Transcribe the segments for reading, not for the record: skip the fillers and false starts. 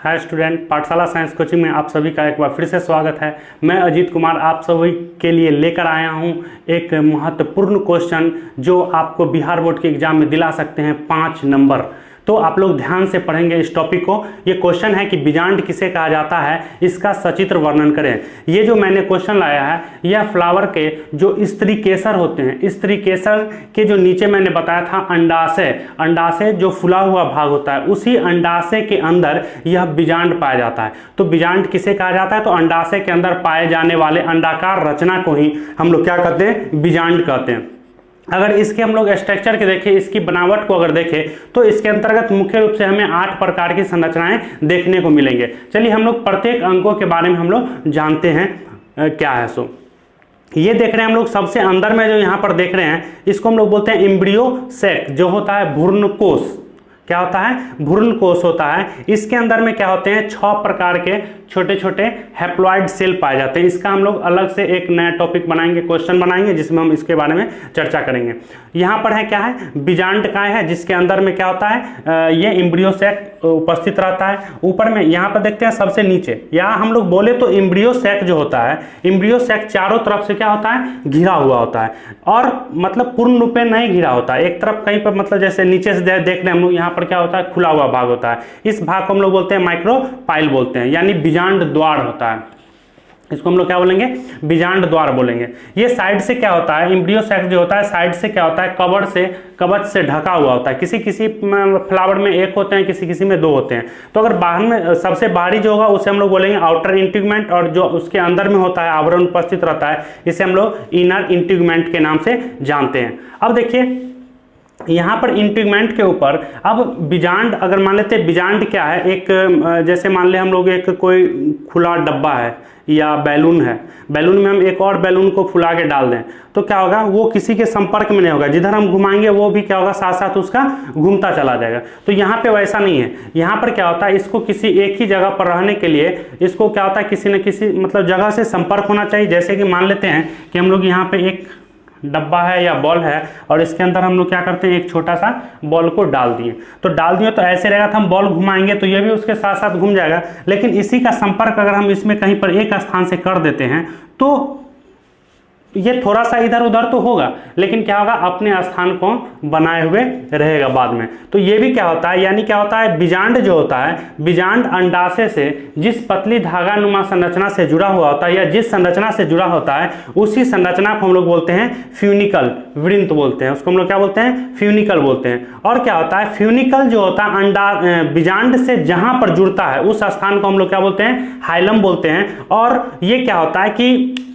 नमस्कार स्टूडेंट, पाठशाला science coaching में आप सभी का एक बार फिर से स्वागत है। मैं अजीत कुमार आप सभी के लिए लेकर आया हूं एक महत्वपूर्ण क्वेश्चन जो आपको बिहार बोर्ड के एग्जाम में दिला सकते हैं 5 नंबर। तो आप लोग ध्यान से पढ़ेंगे इस टॉपिक को। ये क्वेश्चन है कि बीजांड किसे कहा जाता है, इसका सचित्र वर्णन करें। ये जो मैंने क्वेश्चन लाया है यह फ्लावर के जो स्त्री केसर होते हैं, स्त्री केसर के जो नीचे मैंने बताया था अंडाशय, अंडाशय जो फुला हुआ भाग होता है उसी अंडाशय के अंदर यह बीजांड पाया जाता है। तो बीजांड किसे कहा जाता है, तो अंडाशय के अंदर पाए जाने वाले अंडाकार रचना को ही हम लोग क्या कहते हैं, बीजांड कहते हैं। अगर इसके हम लोग स्ट्रक्चर के देखें, इसकी बनावट को अगर देखें तो इसके अंतर्गत मुख्य रूप से हमें 8 प्रकार की संरचनाएं देखने को मिलेंगे। चलिए हम लोग प्रत्येक अंगों के बारे में हम लोग जानते हैं क्या है। सो ये देख रहे हैं हम लोग सबसे अंदर में जो यहाँ पर देख रहे हैं इसको हम लोग बोलते हैं एम्ब्रियो सैक, जो होता है भ्रूण कोश। क्या होता है, भ्रूण कोश होता है। इसके अंदर में क्या होते हैं 6 प्रकार के छोटे छोटे हैप्लॉइड सेल पाए जाते हैं। इसका हम लोग अलग से एक नया टॉपिक बनाएंगे, क्वेश्चन बनाएंगे जिसमें हम इसके बारे में चर्चा करेंगे। यहाँ पर है क्या है, बीजांड काय है जिसके अंदर में क्या होता है, ये एम्ब्रियो सैक उपस्थित रहता है। ऊपर में यहाँ पर देखते हैं सबसे नीचे, यहाँ हम लोग बोले तो एम्ब्रियो सैक जो होता है, एम्ब्रियो सैक चारों तरफ से क्या होता है, घिरा हुआ होता है। और मतलब पूर्ण रूप में नहीं घिरा होता है, एक तरफ कहीं पर मतलब जैसे नीचे से देख रहे हैं हम लोग, यहाँ पर क्या होता है, खुला हुआ भाग होता है। इस भाग को हम लोग बोलते हैं माइक्रोपाइल बोलते हैं, यानी बीजांड द्वार होता है। इसको हम लोग क्या बोलेंगे, बीजांड द्वार बोलेंगे। ये साइड से क्या होता है, एम्ब्रियो सैक जो होता है साइड से क्या होता है, कवच से ढका हुआ होता है। किसी किसी फ्लावर में 1 होते हैं, किसी किसी में 2 होते हैं। तो अगर बाहर में सबसे बाहरी जो होगा उसे हम लोग बोलेंगे आउटर इंटीग्यूमेंट, और जो उसके अंदर में होता है आवरण उपस्थित रहता है इसे हम लोग इनर इंटीग्यूमेंट के नाम से जानते हैं। अब देखिए यहाँ पर इंटीग्यूमेंट के ऊपर अब बीजांड अगर मान लेते हैं, बीजांड क्या है, एक जैसे मान ले हम लोग एक कोई खुला डब्बा है या बैलून है, बैलून में हम एक और बैलून को फुला के डाल दें तो क्या होगा, वो किसी के संपर्क में नहीं होगा, जिधर हम घुमाएंगे वो भी क्या होगा, साथ साथ उसका घूमता चला जाएगा। तो यहाँ पे वैसा नहीं है, यहाँ पर क्या होता है, इसको किसी एक ही जगह पर रहने के लिए इसको क्या होता है, किसी न किसी मतलब जगह से संपर्क होना चाहिए। जैसे कि मान लेते हैं कि हम लोग यहाँ पे एक डब्बा है या बॉल है और इसके अंदर हम लोग क्या करते हैं, एक छोटा सा बॉल को डाल दिए, तो डाल दिए तो ऐसे रहेगा, तो हम बॉल घुमाएंगे तो ये भी उसके साथ साथ घूम जाएगा। लेकिन इसी का संपर्क अगर हम इसमें कहीं पर एक स्थान से कर देते हैं तो ये थोड़ा सा इधर उधर तो होगा, लेकिन क्या होगा, अपने स्थान को बनाए हुए रहेगा बाद में। तो ये भी क्या होता है, यानी क्या होता है, बीजांड जो होता है, बीजांड अंडाशय से जिस पतली धागा नुमा संरचना से जुड़ा हुआ होता है या जिस संरचना से जुड़ा होता है उसी संरचना को हम लोग बोलते हैं फ्यूनिकल वृंत बोलते हैं। उसको हम लोग क्या बोलते हैं, फ्यूनिकल बोलते हैं। और क्या होता है, फ्यूनिकल जो होता है बीजांड से जहां पर जुड़ता है उस स्थान को हम लोग क्या बोलते हैं, हाइलम बोलते हैं। और ये क्या होता है कि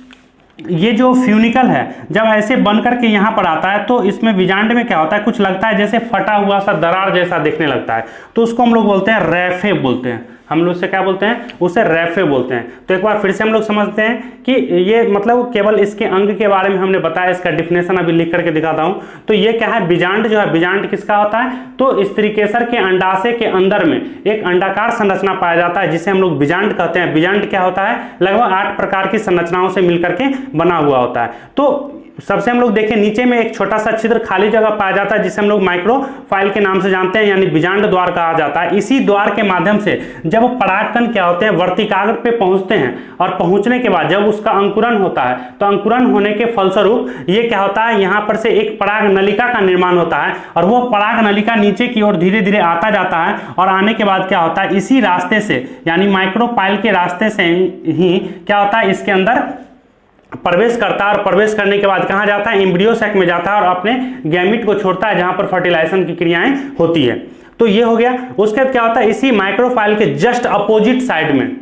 ये जो फ्यूनिकल है जब ऐसे बन करके यहाँ पर आता है तो इसमें बीजांड में क्या होता है, कुछ लगता है जैसे फटा हुआ सा दरार जैसा दिखने लगता है, तो उसको हम लोग बोलते हैं रैफे बोलते हैं। हम लोग से क्या बोलते हैं, उसे रैफे बोलते हैं। तो एक बार फिर से हम लोग समझते हैं कि ये मतलब केवल इसके अंग के बारे में हमने बताया, इसका डिफिनेशन अभी लिख करके दिखाता हूं। तो ये क्या है, बीजांड जो है, बीजांड किसका होता है, तो स्त्रीकेसर के अंडाशय के अंदर में एक अंडाकार संरचना पाया जाता है जिसे हम लोग बीजांड कहते हैं। बीजांड क्या होता है, लगभग 8 प्रकार की संरचनाओं से मिलकर के बना हुआ होता है। तो सबसे हम लोग देखें नीचे में एक छोटा सा छिद्र खाली जगह पाया जाता है जिसे हम लोग माइक्रोफाइल के नाम से जानते हैं, यानी बीजांड द्वार कहा जाता है। इसी द्वार के माध्यम से जब परागकण क्या होते हैं, वर्तिकाग्र पे पहुंचते हैं और पहुंचने के बाद जब उसका अंकुरन होता है तो अंकुरन होने के फलस्वरूप ये क्या होता है, यहाँ पर से एक पराग नलिका का निर्माण होता है और वो पराग नलिका नीचे की ओर धीरे धीरे आता जाता है। और आने के बाद क्या होता है, इसी रास्ते से यानी माइक्रोफाइल के रास्ते से ही क्या होता है, इसके अंदर प्रवेश करता है। और प्रवेश करने के बाद कहाँ जाता है, एम्ब्रियो सैक में जाता है और अपने गैमिट को छोड़ता है जहां पर फर्टिलाइजेशन की क्रियाएं होती है। तो ये हो गया। उसके बाद क्या होता है, इसी माइक्रोफाइल के जस्ट अपोजिट साइड में,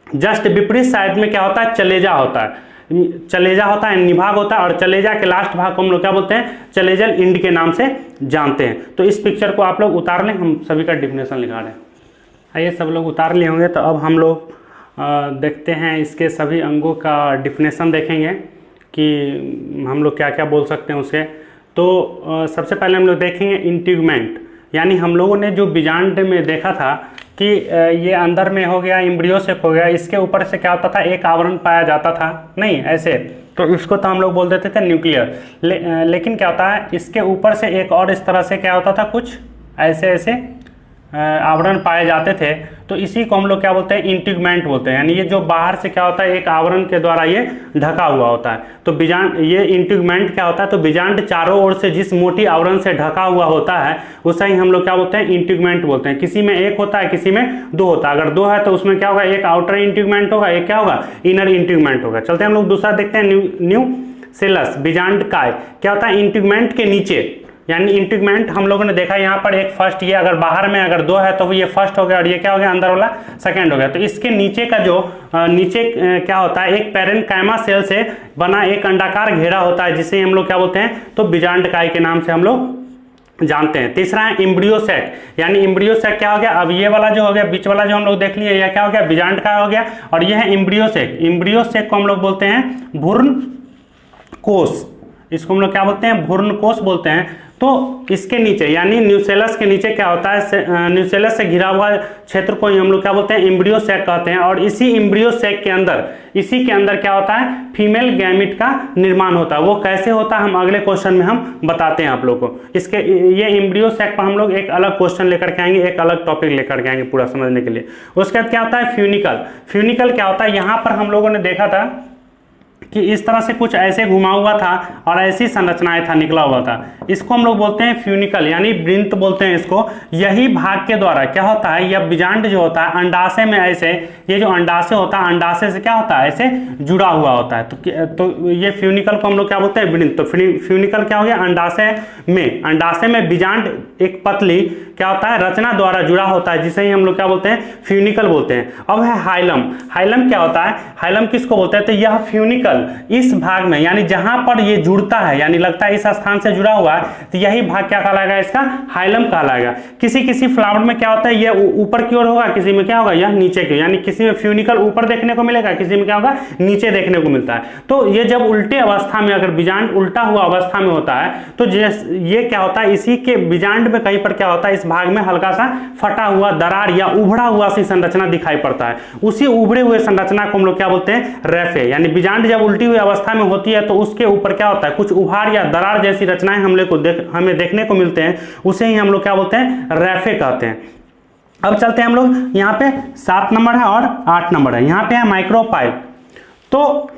जस्ट विपरीत साइड में क्या होता है, चलेजा होता है। चलेजा होता है, निभाग होता है, और चलेजा के लास्ट भाग को हम लोग क्या बोलते हैं, चलेजल इंड के नाम से जानते हैं। तो इस पिक्चर को आप लोग उतार लें, हम सभी का डिफिनेशन लिखा रहे हैं। आइए सब लोग उतार लिए होंगे, तो अब हम लोग देखते हैं इसके सभी अंगों का डिफिनेशन देखेंगे कि हम लोग क्या क्या बोल सकते हैं उसे। तो सबसे पहले हम लोग देखेंगे इंटीग्यूमेंट, यानी हम लोगों ने जो बीजांड में देखा था कि ये अंदर में हो गया, एम्ब्रियो से हो गया, इसके ऊपर से क्या होता था, एक आवरण पाया जाता था, नहीं ऐसे, तो इसको तो हम लोग बोल देते थे न्यूक्लियर। लेकिन क्या होता है, इसके ऊपर से एक और इस तरह से क्या होता था, कुछ ऐसे ऐसे आवरण पाए जाते थे, तो इसी को हम लोग क्या बोलते हैं, इंटीगमेंट बोलते हैं। यानी ये जो बाहर से क्या होता है, एक आवरण के द्वारा ये ढका हुआ होता है। तो बीजांड, ये इंटीगमेंट क्या होता है, तो बीजांड चारों ओर से जिस मोटी आवरण से ढका हुआ होता है उसे ही हम लोग क्या बोलते हैं, इंटीगमेंट बोलते हैं। किसी में एक होता है, किसी में दो होता है। अगर दो है तो उसमें क्या होगा, एक आउटर इंटीगमेंट होगा, एक क्या होगा, इनर इंटीगमेंट होगा। चलते हैं हम लोग दूसरा देखते हैं, न्यूसेलस बीजांड काय क्या होता है, इंटीगमेंट के नीचे। यानी इंटीगमेंट हम लोगों ने देखा यहाँ पर एक फर्स्ट, ये अगर बाहर में अगर दो है तो ये फर्स्ट हो गया और ये क्या हो गया, अंदर वाला सेकंड हो गया। तो इसके नीचे का जो नीचे क्या होता है, एक पैरेन्काइमा सेल से बना एक अंडाकार घेरा होता है, जिसे हम लोग क्या बोलते हैं, तो बीजांड काय के नाम से हम लोग जानते हैं। तीसरा है एम्ब्रियो सैक। यानी एम्ब्रियो सैक क्या हो गया, अब ये वाला जो हो गया, बीच वाला जो हम लोग देख लिए, यह क्या हो गया, बीजांड काय हो गया, और यह है एम्ब्रियो सैक। एम्ब्रियो सैक को हम लोग बोलते हैं भ्रूण कोष। इसको हम लोग क्या बोलते हैं, भ्रूण कोष बोलते हैं। तो इसके नीचे यानी न्यूसेलस के नीचे क्या होता है, न्यूसेलस से घिरा हुआ क्षेत्र को हम लोग क्या बोलते हैं, एम्ब्रियो सैक कहते हैं। और इसी एम्ब्रियो सैक के अंदर, इसी के अंदर क्या होता है, फीमेल गैमिट का निर्माण होता है। वो कैसे होता है हम अगले क्वेश्चन में हम बताते हैं आप लोग को। इसके ये एम्ब्रियो सैक पर हम लोग एक अलग क्वेश्चन लेकर के आएंगे, एक अलग टॉपिक लेकर के आएंगे पूरा समझने के लिए। उसके बाद क्या होता है, फ्यूनिकल। फ्यूनिकल क्या होता है, यहाँ पर हम लोगों ने देखा था कि इस तरह से कुछ ऐसे घुमा हुआ था और ऐसी संरचनाएं था, निकला हुआ था। इसको हम लोग बोलते हैं फ्यूनिकल, यानी वृंत बोलते हैं इसको। यही भाग के द्वारा क्या होता है, यह बीजांड जो होता है अंडाशय में ऐसे, ये जो अंडाशय होता है, अंडाशय से क्या होता है, ऐसे जुड़ा हुआ होता है। तो ये फ्यूनिकल को हम लोग क्या बोलते हैं, वृंत। तो फ्यूनिकल क्या हो गया, अंडाशय में बीजांड एक पतली क्या होता है, रचना द्वारा जुड़ा होता है, जिसे ही हम लोग क्या बोलते हैं, फ्यूनिकल बोलते हैं। अब है हाइलम। हाइलम क्या होता है, हाइलम किसको बोलते हैं, तो यह फ्यूनिकल इस भाग में, यानी जहां पर ये जुड़ता है, यानी लगता है इस स्थान से जुड़ा हुआ है, तो यही भाग क्या कहलाएगा, इसका हाइलम कहलाएगा। किसी किसी फ्लावर में क्या होता है, ये ऊपर की ओर होगा, किसी में क्या होगा, यह नीचे की, यानी किसी में फ्यूनिकल ऊपर देखने को मिलेगा, किसी में क्या होगा, नीचे देखने को मिलता है। तो ये जब उल्टे अवस्था में, अगर बीजांड उल्टा हुआ अवस्था में होता है, तो ये क्या होता है, इसी के बीजांड में कहीं पर क्या होता है, इस भाग में हल्का सा फटा हुआ, दरार या उभड़ा हुआ सी संरचना दिखाई पड़ता है। उसी उभड़े हुए संरचना को हम लोग क्या बोलते हैं, रैफे। यानी बीजांड जब उल्टी हुई अवस्था में होती है तो उसके ऊपर क्या होता है, कुछ उभार या दरार जैसी रचनाएं हमें देखने को मिलते हैं, उसे ही हम लोग क्या बोलते हैं, रैफे कहते हैं। अब चलते हैं हम लोग, यहाँ पे 7 नंबर है और 8 नंबर है। यहाँ पे है माइक्रोपाइल। तो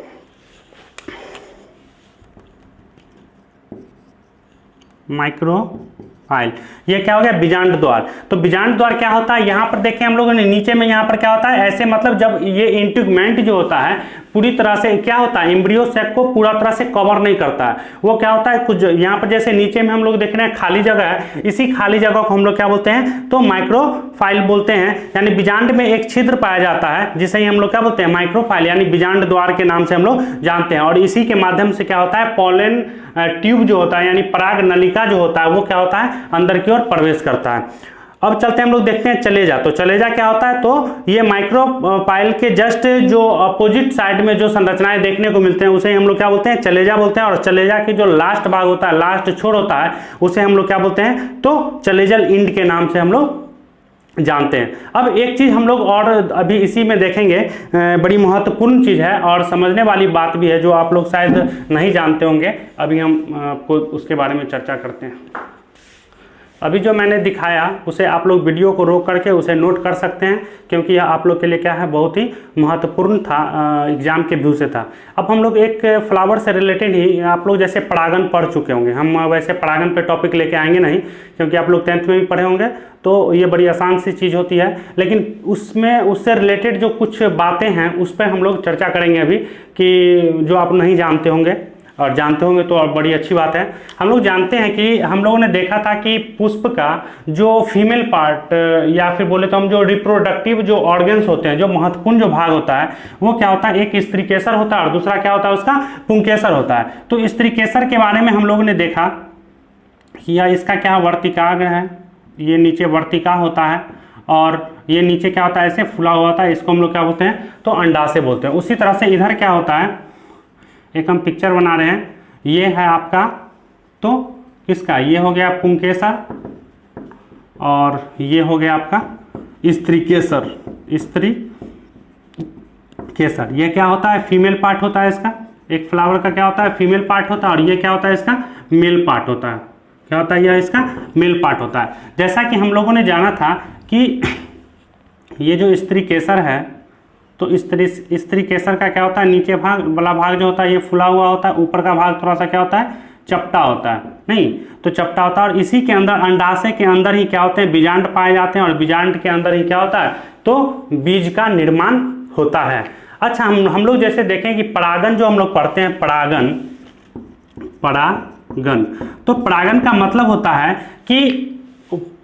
माइक्रोपाइल ये क्या हो गया, बीजांड द्वार। तो बीजांड द्वार क्या होता है, यहाँ पर देखें हम लोगों ने नीचे में, यहाँ पर क्या होता है, ऐसे मतलब जब ये इंटीगमेंट जो होता है पूरी तरह से क्या होता है, एम्ब्रियो सैक को पूरा तरह से कवर नहीं करता है। वो क्या होता है, कुछ यहाँ पर जैसे नीचे में हम लोग देख रहे हैं खाली जगह है, इसी खाली जगह को हम लोग क्या बोलते हैं, तो माइक्रोफाइल बोलते हैं। यानी बीजांड में एक छिद्र पाया जाता है, जिसे ही हम लोग क्या बोलते हैं, माइक्रोफाइल, यानी बीजांड द्वार के नाम से हम लोग जानते हैं। और इसी के माध्यम से क्या होता है, पॉलन ट्यूब जो होता है, यानी पराग नलिका जो होता है, वो क्या होता है, अंदर की ओर प्रवेश करता है। अब चलते हैं हम लोग देखते हैं चलेजा। तो चलेजा क्या होता है, तो ये माइक्रोपाइल के जस्ट जो अपोजिट साइड में जो संरचनाएं देखने को मिलते हैं, उसे हम लोग क्या बोलते हैं, चलेजा बोलते हैं। और चलेजा की जो लास्ट भाग होता है, लास्ट छोर होता है, उसे हम लोग क्या बोलते हैं, तो चलेजल इंड के नाम से हम लोग जानते हैं। अब एक चीज हम लोग और अभी इसी में देखेंगे, बड़ी महत्वपूर्ण चीज है और समझने वाली बात भी है, जो आप लोग शायद नहीं जानते होंगे। अभी हम आपको उसके बारे में चर्चा करते हैं। अभी जो मैंने दिखाया उसे आप लोग वीडियो को रोक करके उसे नोट कर सकते हैं, क्योंकि यह आप लोग के लिए क्या है, बहुत ही महत्वपूर्ण था, एग्जाम के व्यू से था। अब हम लोग एक फ्लावर से रिलेटेड ही, आप लोग जैसे परागन पढ़ चुके होंगे, हम वैसे परागन पे टॉपिक लेके आएंगे नहीं, क्योंकि आप लोग 10th में भी पढ़े होंगे, तो ये बड़ी आसान सी चीज़ होती है। लेकिन उसमें उससे रिलेटेड जो कुछ बातें हैं उस पर हम लोग चर्चा करेंगे अभी, कि जो आप नहीं जानते होंगे, और जानते होंगे तो बड़ी अच्छी बात है। हम लोग जानते हैं कि हम लोगों ने देखा था कि पुष्प का जो फीमेल पार्ट, या फिर बोले तो हम जो रिप्रोडक्टिव जो ऑर्गन्स होते हैं, जो महत्वपूर्ण जो भाग होता है, वो क्या होता है, एक स्त्री केसर होता है और दूसरा क्या होता है, उसका पुंकेसर होता है। तो स्त्री केसर के बारे में हम लोगों ने देखा कि यह इसका क्या वर्तिकाग्र है, ये नीचे वर्तिका होता है, और ये नीचे क्या होता है, ऐसे फुला हुआ होता है, इसको हम लोग क्या बोलते हैं, तो अंडाशय बोलते हैं। उसी तरह से इधर क्या होता है, एक हम पिक्चर बना रहे हैं, ये है आपका, तो किसका, ये हो गया पुंकेसर, और ये हो गया आपका स्त्री केसर, स्त्री केसर। ये क्या होता है, फीमेल पार्ट होता है इसका। एक फ्लावर का क्या होता है, फीमेल पार्ट होता है, और ये क्या होता है, इसका मेल पार्ट होता है। क्या होता है, यह इसका मेल पार्ट होता है। जैसा कि हम लोगों ने जाना था कि ये जो स्त्री केसर है, तो स्त्री केसर का क्या होता है, नीचे भाग वाला भाग जो होता है ये फुला हुआ होता है, ऊपर का भाग थोड़ा सा क्या होता है, चपटा होता है, नहीं तो चपटा होता है। और इसी के अंदर अंडाशय के अंदर ही क्या होते हैं, बीजांड पाए जाते हैं, और बीजांड के अंदर ही क्या होता है, तो बीज का निर्माण होता है। अच्छा, हम लोग जैसे देखें कि परागन जो हम लोग पढ़ते हैं, परागन, तो परागन का मतलब होता है कि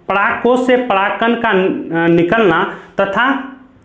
परागकोश से परागकण का निकलना तथा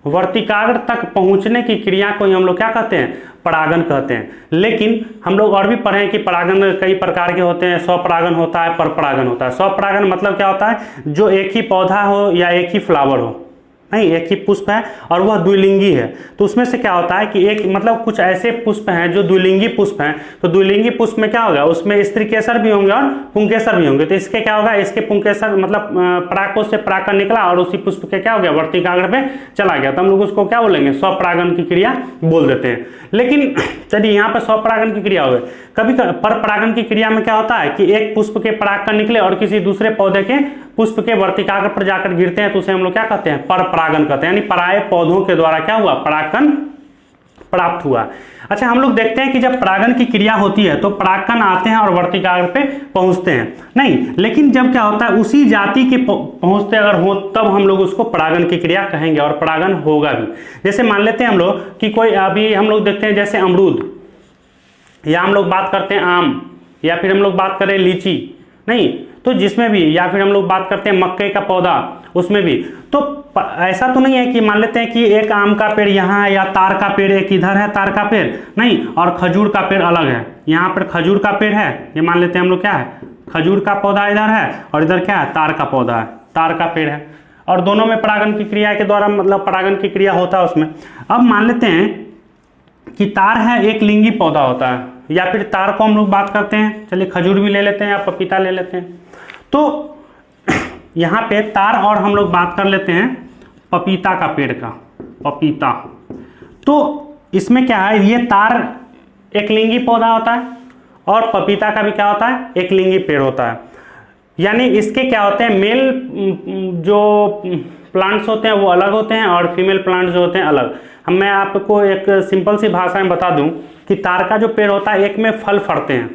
वर्तिकाग्र तक पहुंचने की क्रिया को ही हम लोग क्या कहते हैं, परागन कहते हैं। लेकिन हम लोग और भी पढ़े हैं कि परागन कई प्रकार के होते हैं, स्वपरागन होता है, परपरागन होता है। स्वपरागन मतलब क्या होता है, जो एक ही पौधा हो या एक ही फ्लावर हो, नहीं एक ही पुष्प है और वह द्विलिंगी है, तो उसमें से क्या होता है कि एक मतलब कुछ ऐसे पुष्प हैं जो द्विलिंगी पुष्प हैं, तो द्विलिंगी पुष्प में क्या होगा, उसमें स्त्री केसर भी होंगे और पुंकेसर भी होंगे। तो इसके क्या होगा, इसके पुंकेसर मतलब परागकोश से परागकण निकला और उसी पुष्प के क्या हो गया, वर्तिकाग्र पे चला गया, तो हम लोग उसको क्या बोलेंगे, स्वपरागन की क्रिया बोल देते हैं। लेकिन चलिए यहाँ पर स्वपरागन की क्रिया हो गई, कभी परपरागन की क्रिया में क्या होता है कि एक पुष्प के परागकण निकले और किसी दूसरे पौधे के पुष्प के वर्तिकाग्र पर जाकर गिरते हैं, तो उसे हम लोग क्या कहते हैं, परपरागन कहते हैं, यानी पराये पौधों के द्वारा क्या हुआ, परागकण प्राप्त हुआ। अच्छा, हम लोग देखते हैं कि जब परागन की क्रिया होती है तो परागकण आते हैं और वर्तिकाग्र पे पहुंचते हैं, नहीं लेकिन जब क्या होता है उसी जाति के पहुंचते अगर हो तब हम लोग उसको परागन की क्रिया कहेंगे और परागन होगा भी। जैसे मान लेते हैं हम लोग कि कोई अभी हम लोग देखते हैं जैसे अमरूद, या हम लोग बात करते हैं आम, या फिर हम लोग बात करें लीची, नहीं तो जिसमें भी, या फिर हम लोग बात करते हैं मक्के का पौधा, उसमें भी तो ऐसा तो नहीं है कि मान लेते हैं कि एक आम का पेड़ यहाँ है या तार का पेड़ एक इधर है, तार का पेड़ नहीं, और खजूर का पेड़ अलग है, यहाँ पर खजूर का पेड़ है, ये मान लेते हैं हम लोग क्या है, खजूर का पौधा इधर है और इधर क्या है, तार का पौधा है, तार का पेड़ है, और दोनों में परागन की क्रिया के द्वारा मतलब परागन की क्रिया होता है उसमें। अब मान लेते हैं कि तार है, एक लिंगी पौधा होता है, या फिर तार को हम लोग बात करते हैं, चलिए खजूर भी ले लेते हैं या पपीता ले लेते हैं, तो यहाँ पे तार और हम लोग बात कर लेते हैं पपीता का पेड़ का, पपीता, तो इसमें क्या है, ये तार एक लिंगी पौधा होता है और पपीता का भी क्या होता है, एक लिंगी पेड़ होता है, यानी इसके क्या होते हैं, मेल जो प्लांट्स होते हैं वो अलग होते हैं और फीमेल प्लांट्स जो होते हैं अलग। मैं आपको एक सिंपल सी भाषा में बता दूं कि तार का जो पेड़ होता है एक में फल फड़ते हैं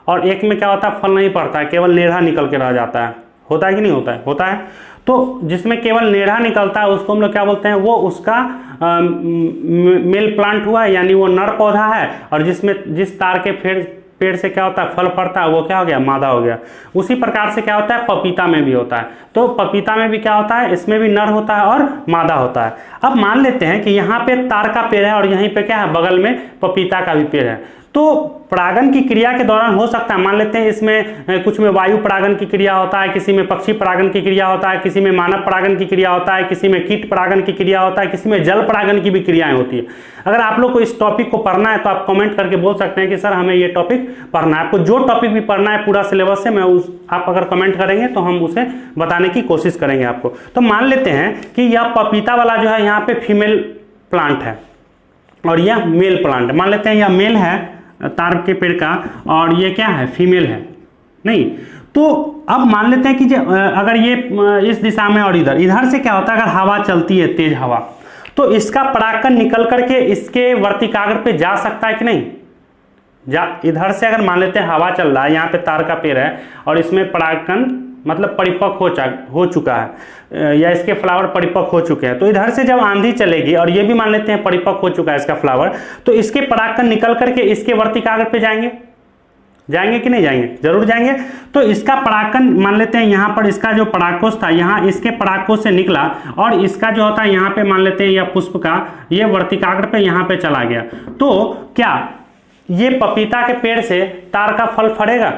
और एक में क्या होता है, फल नहीं पड़ता है, केवल नेढ़ा निकल के रह जाता है, होता है कि नहीं होता है, होता है। तो जिसमें केवल नेढ़ा निकलता है उसको हम लोग क्या बोलते हैं, वो उसका मेल प्लांट हुआ, यानी वो नर पौधा है, और जिस तार के पेड़ से क्या होता है, फल पड़ता है, वो क्या हो गया, मादा हो गया। उसी प्रकार से क्या होता है, पपीता में भी होता है, तो पपीता में भी क्या होता है, इसमें भी नर होता है और मादा होता है। अब मान लेते हैं कि यहाँ पे तार का पेड़ है और यहीं पे क्या है, बगल में पपीता का भी पेड़ है, तो परागन की क्रिया के दौरान हो सकता है, मान लेते हैं इसमें कुछ में वायु परागन की क्रिया होता है, किसी में पक्षी परागन की क्रिया होता है, किसी में मानव परागन की क्रिया होता है, किसी में कीट परागन की क्रिया होता है, किसी में जल परागन की भी क्रियाएं होती है। अगर आप लोग को इस टॉपिक को पढ़ना है तो आप कमेंट करके बोल सकते हैं कि सर हमें ये टॉपिक पढ़ना है। आपको जो टॉपिक भी पढ़ना है पूरा सिलेबस से, आप अगर कमेंट करेंगे तो हम उसे बताने की कोशिश करेंगे आपको। तो मान लेते हैं कि यह पपीता वाला जो है यहाँ पे फीमेल प्लांट है और यह मेल प्लांट है। मान लेते हैं यह मेल है तार के पेड़ का और ये क्या है, फीमेल है, नहीं तो अब मान लेते हैं कि अगर ये इस दिशा में और इधर से क्या होता है, अगर हवा चलती है तेज हवा, तो इसका परागकण निकल करके इसके वर्तिकाग्र पे जा सकता है कि नहीं, इधर से अगर मान लेते हैं हवा चल रहा है, यहाँ पे तार का पेड़ है और इसमें परागकण मतलब परिपक्व हो चुका है या इसके फ्लावर परिपक्व हो चुके हैं, तो इधर से जब आंधी चलेगी और ये भी मान लेते हैं परिपक्व हो चुका है इसका फ्लावर, तो इसके परागकण निकल करके इसके वर्तिकाग्र पे जाएंगे कि नहीं जाएंगे, जरूर जाएंगे। तो इसका परागकण मान लेते हैं यहाँ पर इसका जो परागकोश था, यहाँ इसके परागकोश से निकला और इसका जो होता है यहाँ पे मान लेते हैं यह पुष्प का ये वर्तिकाग्र पे यहाँ पे चला गया, तो क्या ये पपीता के पेड़ से तार का फल फड़ेगा?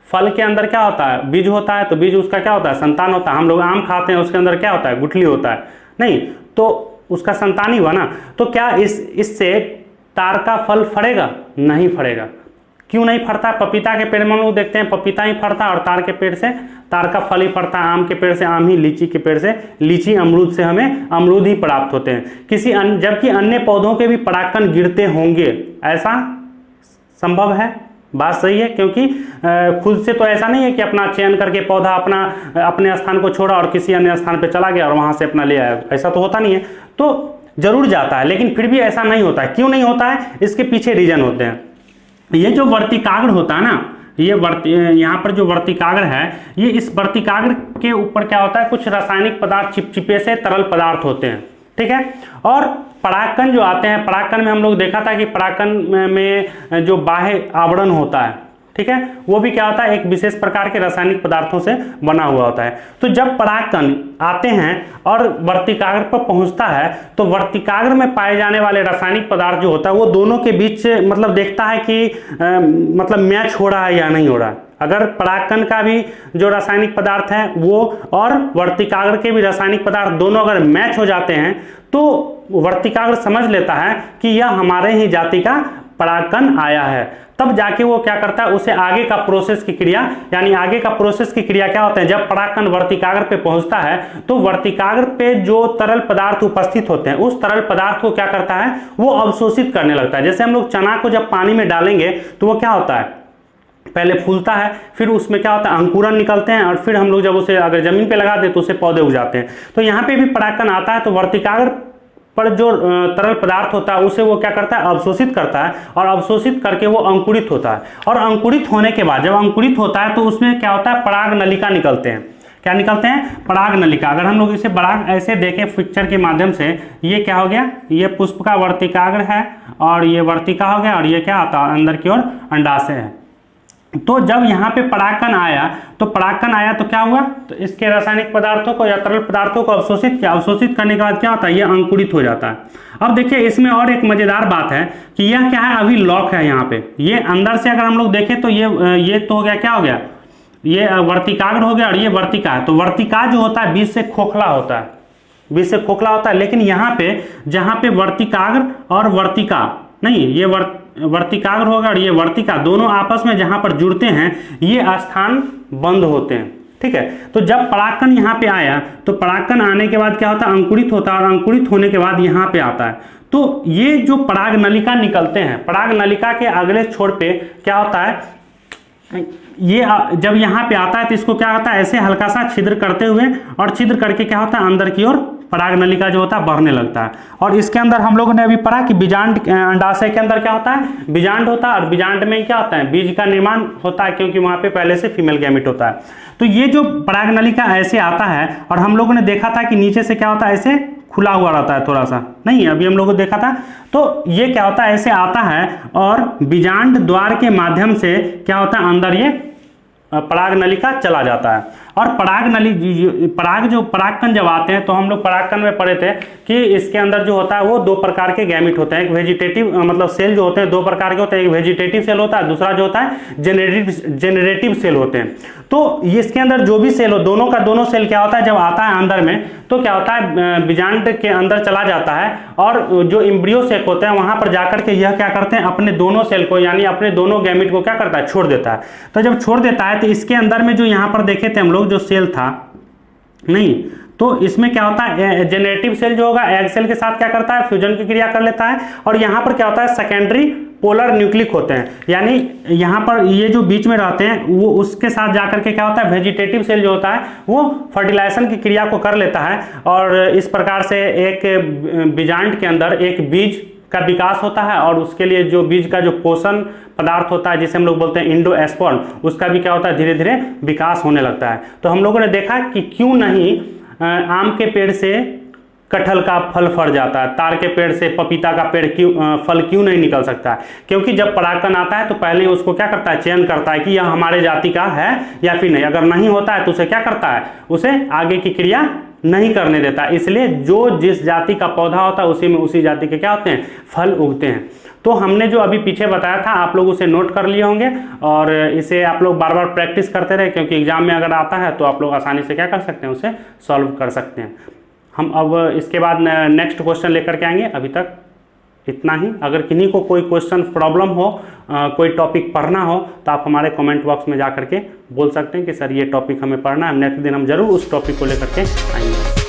फल के अंदर क्या होता है, बीज होता है, तो बीज उसका क्या होता है, संतान होता है। हम लोग आम खाते हैं उसके अंदर क्या होता है, गुठली होता है, नहीं तो उसका संतान ही हुआ ना। तो क्या इससे तार का फल फड़ेगा? नहीं फड़ेगा। क्यों नहीं फड़ता? पपीता के पेड़ में हम लोग देखते हैं पपीता ही फड़ता है और तार के पेड़ से तार का फल ही फड़ता है, आम के पेड़ से आम ही, लीची के पेड़ से लीची, अमरूद से हमें अमरूद ही प्राप्त होते हैं। जबकि अन्य पौधों के भी परागकण गिरते होंगे, ऐसा संभव है? बात सही है, क्योंकि खुद से तो ऐसा नहीं है कि अपना चयन करके पौधा अपने स्थान को छोड़ा और किसी अन्य स्थान पे चला गया और वहां से अपना ले आया, ऐसा तो होता नहीं है। तो जरूर जाता है, लेकिन फिर भी ऐसा नहीं होता है। क्यों नहीं होता है, इसके पीछे रीजन होते हैं। ये जो वर्तिकाग्र होता है ना, यहाँ पर जो वर्तिकाग्र है, ये इस वर्तिकाग्र के ऊपर क्या होता है, कुछ रासायनिक पदार्थ चिपचिपे से तरल पदार्थ होते हैं, ठीक है। और परागकण जो आते हैं, परागकण में हम लोग देखा था कि परागकण में जो बाह्य आवरण होता है, ठीक है, वो भी क्या होता है, एक विशेष प्रकार के रासायनिक पदार्थों से बना हुआ होता है। तो जब परागकण आते हैं और वर्तिकाग्र पर पहुंचता है, तो वर्तिकाग्र में पाए जाने वाले रासायनिक पदार्थ जो होता है वो दोनों के बीच मतलब देखता है कि मतलब मैच हो रहा है या नहीं हो रहा है। अगर परागकण का भी जो रासायनिक पदार्थ है वो और वर्तिकाग्र के भी रासायनिक पदार्थ दोनों अगर मैच हो जाते हैं, तो वर्तिकाग्र समझ लेता है कि यह हमारे ही जाति का परागकण आया है। तब जाके वो क्या करता है, उसे आगे का प्रोसेस की क्रिया, यानी आगे का प्रोसेस की क्रिया क्या होता है, जब परागकण वर्तिकाग्र पे पहुंचता है तो वर्तिकाग्र पे जो तरल पदार्थ उपस्थित होते हैं उस तरल पदार्थ को क्या करता है, वो अवशोषित करने लगता है। जैसे हम लोग चना को जब पानी में डालेंगे तो वो क्या होता है, पहले फूलता है, फिर उसमें क्या होता है, अंकुरन निकलते हैं, और फिर हम लोग जब उसे अगर जमीन पे लगा दे तो उसे पौधे उग जाते हैं। तो यहाँ पे भी परागकण आता है तो वर्तिकाग्र पर जो तरल पदार्थ होता है उसे वो क्या करता है, अवशोषित करता है, और अवशोषित करके वो अंकुरित होता है। और अंकुरित होने के बाद जब अंकुरित होता है तो उसमें क्या होता है, पराग नलिका निकलते हैं। क्या निकलते हैं, पराग नलिका। अगर हम लोग इसे पराग ऐसे देखें पिक्चर के माध्यम से, ये क्या हो गया, ये पुष्प का वर्तिकाग्र है और ये वर्तिका हो गया, और ये क्या आता है, अंदर की ओर अंडाशय है। तो जब यहाँ पे परागकण आया तो क्या हुआ, तो इसके रासायनिक पदार्थों को या तरल पदार्थों को अवशोषित किया। अवशोषित करने के बाद क्या होता है, ये अंकुरित हो जाता है। अब देखिए इसमें और एक मजेदार बात है कि यह क्या है, अभी लॉक है यहाँ पे। ये अंदर से अगर हम लोग देखें तो ये तो हो गया, क्या हो गया, ये वर्तिकाग्र हो गया और ये वर्तिका है। तो वर्तिका जो होता है बीच से खोखला होता है, बीच से खोखला होता है। लेकिन यहाँ पे जहाँ पे वर्तिकाग्र और वर्तिका नहीं, ये वर्तिकाग्र होगा और ये वर्तिका, दोनों आपस में जहां पर जुड़ते हैं ये स्थान बंद होते हैं, ठीक है। तो जब परागकण यहाँ पे आया तो परागकण आने के बाद क्या होता है, अंकुरित होता है, और अंकुरित होने के बाद यहाँ पे आता है। तो ये जो पराग नलिका निकलते हैं, पराग नलिका के अगले छोर पे क्या होता है, ये जब यहाँ पे आता है तो इसको क्या होता है, ऐसे हल्का सा छिद्र करते हुए, और छिद्र करके क्या होता है, अंदर की ओर पराग नलिका जो होता है बढ़ने लगता है। और इसके अंदर हम लोगों ने अभी पढ़ा कि बीजांड, अंडाशय के अंदर क्या होता है, बीजांड होता है, और बीजांड में क्या होता है, बीज का निर्माण होता है, क्योंकि वहां पे पहले से फीमेल गैमेट होता है। तो ये जो पराग नलिका ऐसे आता है, और हम लोगों ने देखा था कि नीचे से क्या होता है, ऐसे खुला हुआ रहता है थोड़ा सा, नहीं अभी हम लोगों को देखा था। तो ये क्या होता है, ऐसे आता है और बीजांड द्वार के माध्यम से क्या होता है, अंदर ये पराग नलिका चला जाता है। और परागकण जब आते हैं तो हम लोग परागकण में पढ़े थे कि इसके अंदर जो होता है वो दो प्रकार के गैमेट होते हैं। एक वेजिटेटिव मतलब सेल जो होते हैं दो प्रकार के होते हैं, एक वेजिटेटिव सेल होता है, दूसरा जो होता है जेनरेटिव सेल होते हैं। तो इसके अंदर जो भी सेल हो, दोनों का दोनों सेल क्या होता है, जब आता है अंदर में तो क्या होता है, बीजांड के अंदर चला जाता है, और जो एम्ब्रियो सेक होते हैं वहां पर जाकर के यह क्या करते हैं, अपने दोनों सेल को यानी अपने दोनों गैमेट को क्या करता है, छोड़ देता है। तो जब छोड़ देता है तो इसके अंदर में जो यहाँ पर देखे थे हम लोग, जो सेल था नहीं, तो इसमें क्या होता है, जेनरेटिव सेल जो होगा एग सेल के साथ क्या करता है, फ्यूजन की क्रिया कर लेता है। और यहाँ पर क्या होता है, सेकेंडरी पोलर न्यूक्लिक होते हैं, यानी यहाँ पर ये जो बीच में रहते हैं वो उसके साथ जाकर के क्या होता है, वेजिटेटिव सेल जो होता है वो फर्टिलाइजेशन की क्रिया को कर लेता है, और इस प्रकार से एक बीजांड के अंदर एक बीज का विकास होता है, और उसके लिए जो बीज का जो पोषण पदार्थ होता है जिसे हम लोग बोलते हैं इंडोस्पर्म, उसका भी क्या होता है, धीरे धीरे विकास होने लगता है। तो हम लोगों ने देखा कि क्यों नहीं आम के पेड़ से कटहल का फल फर जाता है, तार के पेड़ से पपीता का पेड़ फल क्यों नहीं निकल सकता है, क्योंकि जब परागकण आता है तो पहले उसको क्या करता है, चयन करता है कि यह हमारे जाति का है या फिर नहीं। अगर नहीं होता है तो उसे क्या करता है, उसे आगे की क्रिया नहीं करने देता। इसलिए जो जिस जाति का पौधा होता है उसी में उसी जाति के क्या होते हैं, फल उगते हैं। तो हमने जो अभी पीछे बताया था आप लोग उसे नोट कर लिए होंगे, और इसे आप लोग बार बार प्रैक्टिस करते रहे, क्योंकि एग्जाम में अगर आता है तो आप लोग आसानी से क्या कर सकते हैं, उसे सॉल्व कर सकते हैं। हम अब इसके बाद नेक्स्ट क्वेश्चन लेकर के आएंगे। अभी तक इतना ही। अगर किन्हीं को कोई क्वेश्चन प्रॉब्लम हो, कोई टॉपिक पढ़ना हो, तो आप हमारे कमेंट बॉक्स में जा करके बोल सकते हैं कि सर ये टॉपिक हमें पढ़ना है। नेक्स्ट दिन हम जरूर उस टॉपिक को लेकर के आएंगे।